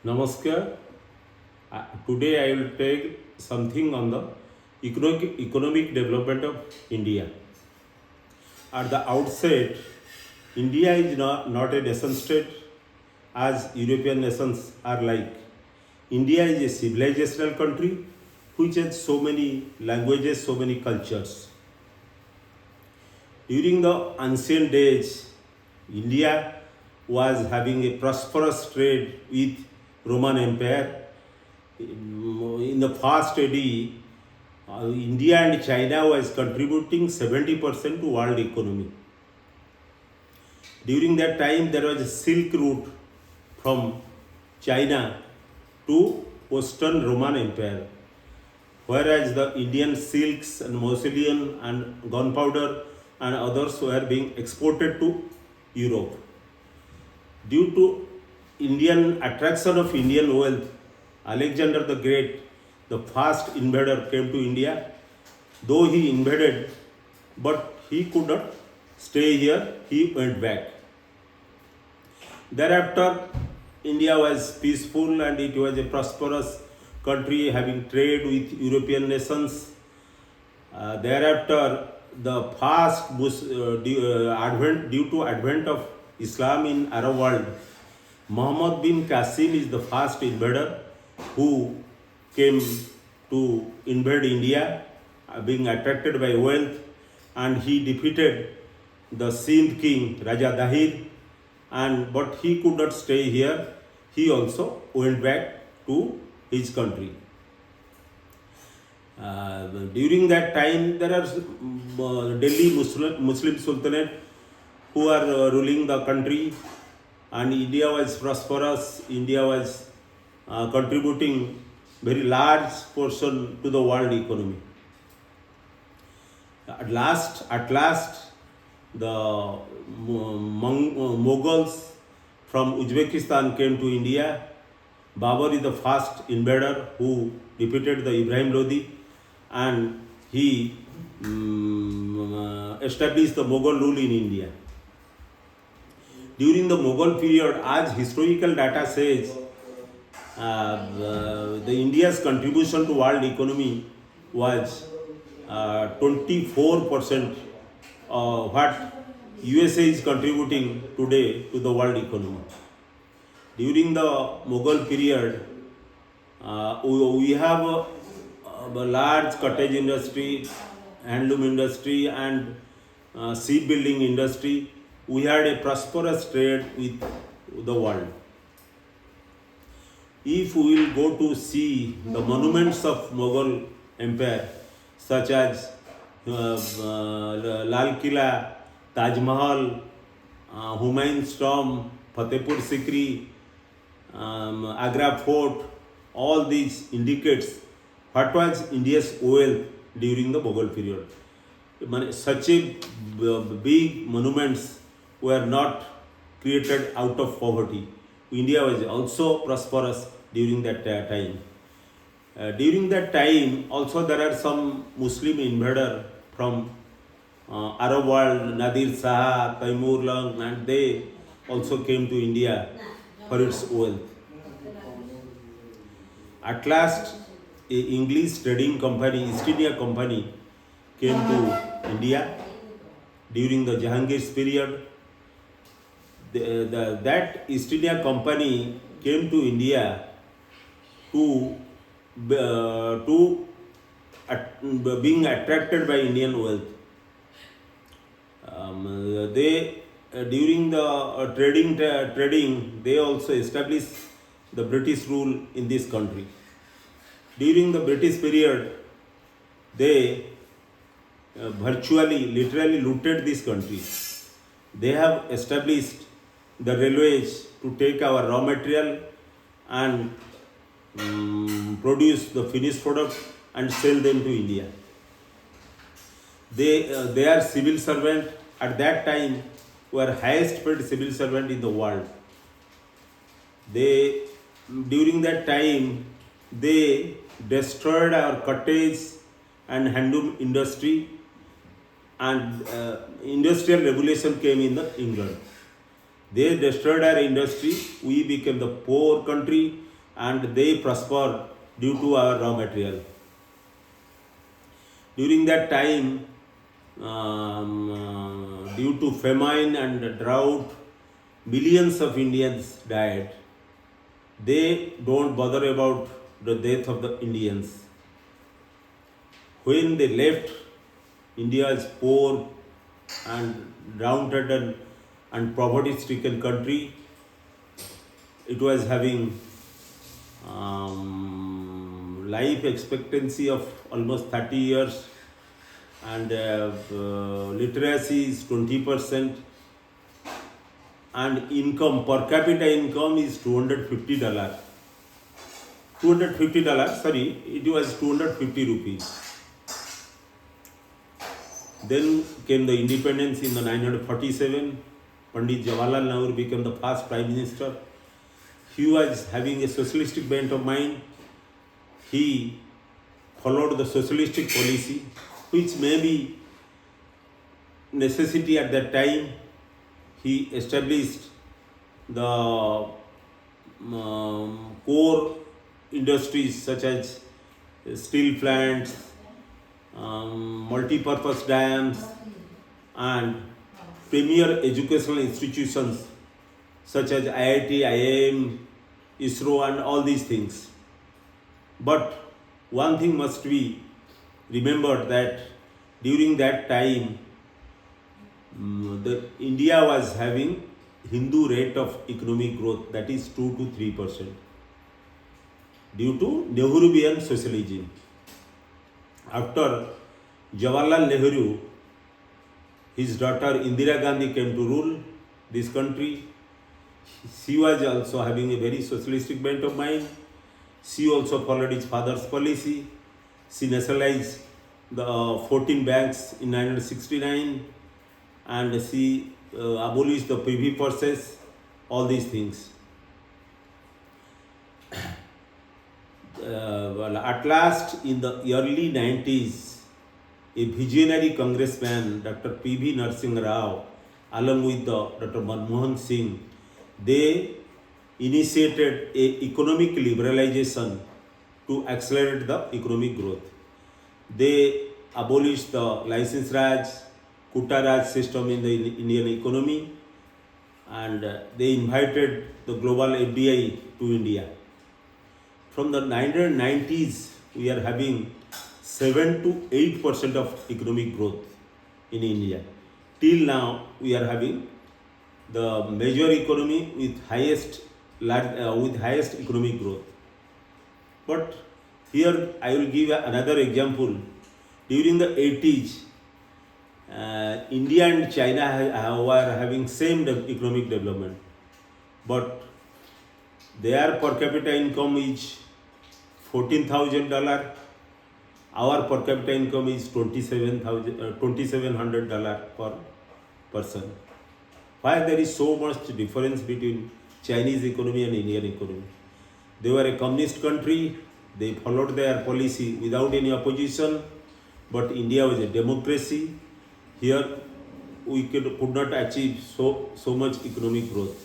Namaskar. Today I will take something on the economic development of India. At the outset, India is not a nation state as European nations are like. India is a civilizational country which has so many languages, so many cultures. During the ancient days, India was having a prosperous trade with Roman Empire. In the first AD, India and China was contributing 70% to world economy. During that time, there was a Silk Route from China to Western Roman Empire, whereas the Indian silks and muslin and gunpowder and others were being exported to Europe. Due to Indian attraction of Indian wealth, Alexander the Great, the first invader, came to India. Though he invaded, but he could not stay here, he went back. Thereafter, India was peaceful and it was a prosperous country having trade with European nations. Thereafter, the due to advent of Islam in Arab world, Muhammad bin Qasim is the first invader who came to invade India, being attracted by wealth, and he defeated the Sindh king Raja Dahir, but he could not stay here. He also went back to his country. During that time, there are Delhi Muslim Sultanate who are ruling the country, and India was prosperous. India was contributing very large portion to the world economy. At last, the Mughals from Uzbekistan came to India. Babur is the first invader who defeated the Ibrahim Lodi, and he established the Mughal rule in India. During the Mughal period, as historical data says, the India's contribution to world economy was 24%, what USA is contributing today to the world economy. During the Mughal period, we have a large cottage industry, handloom industry, and shipbuilding industry. We had a prosperous trade with the world. If we will go to see the monuments of Mughal Empire, such as Lal Killa, Taj Mahal, Humayun's tomb, Fatehpur Sikri, Agra Fort, all these indicates what was India's wealth during the Mughal period. Such a big monuments were not created out of poverty. India was also prosperous during that time. During that time, also there are some Muslim invader from Arab world, Nadir Shah, Taimur Lang, and they also came to India for its wealth. At last, a English trading company, East India Company, came to India during the Jahangir's period. That East India Company came to India to being attracted by Indian wealth. They during the trading, they also established the British rule in this country. During the British period, they literally looted this country. They have established the railways to take our raw material and produce the finished product and sell them to India. They are civil servant. At that time, were highest paid civil servant in the world. During that time, they destroyed our cottage and handloom industry, and industrial revolution came in England. They destroyed our industry. We became the poor country. and they prosper due to our raw material. During that time, due to famine and drought, millions of Indians died. They don't bother about the death of the Indians. When they left, India is poor and downtrodden and poverty-stricken country. It was having life expectancy of almost 30 years, and literacy is 20%, and income, per capita income is $250. $250, sorry, it was 250 rupees. Then came the independence in the 1947. Pandit Jawaharlal Nehru became the first Prime Minister. He was having a socialistic bent of mind. He followed the socialistic policy, which may be necessity at that time. He established the core industries such as steel plants, multi-purpose dams, and premier educational institutions such as IIT, IIM, ISRO, and all these things. But one thing must be remembered, that during that time, the India was having Hindu rate of economic growth, that is 2 to 3%, due to Nehruvian socialism. After Jawaharlal Nehru, his daughter Indira Gandhi came to rule this country. She was also having a very socialistic bent of mind. She also followed his father's policy. She nationalized the 14 banks in 1969, and she abolished the privy purses, all these things. Well, at last, in the early 90s, a visionary congressman, Dr. P.V. Narasimha Rao, along with Dr. Manmohan Singh, they initiated a economic liberalization to accelerate the economic growth. They abolished the license Raj, Kutta Raj system in the Indian economy, and they invited the global FDI to India. From the 1990s, we are having 7 to 8% of economic growth in India. Till now, we are having the major economy with highest economic growth. But here I will give another example. During the 80s, India and China were having same economic development, but their per capita income is $14,000. Our per capita income is $2,700 per person. Why there is so much difference between Chinese economy and Indian economy? They were a communist country. They followed their policy without any opposition. But India was a democracy. Here we could not achieve so much economic growth.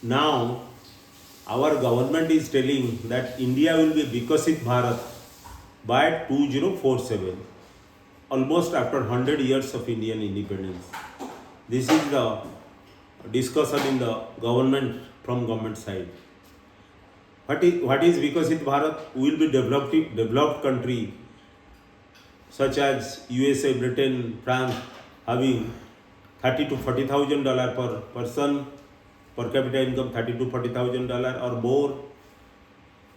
Now our government is telling that India will be Vikasit Bharat by 2047, almost after 100 years of Indian independence. This is the discussion in the government, from government side. What is Vikasit Bharat? We will be developed country such as USA, Britain, France, having $30,000 to $40,000 per person, per capita income $30,000 to $40,000 or more.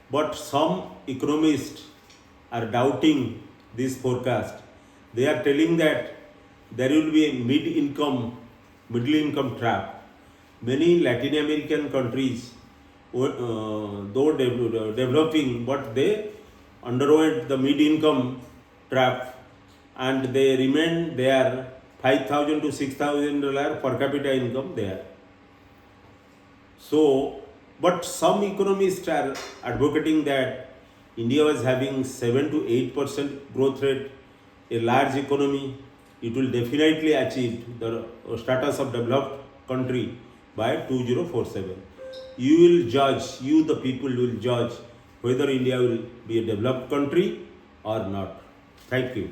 But some economists are doubting this forecast. They are telling that there will be a middle income trap. Many Latin American countries, though developing, but they underwent the mid-income trap, and they remain there $5,000 to $6,000 per capita income there. So, but some economists are advocating that India was having 7 to 8% growth rate, a large economy. It will definitely achieve the status of developed country by 2047. You will judge, you the people will judge whether India will be a developed country or not. Thank you.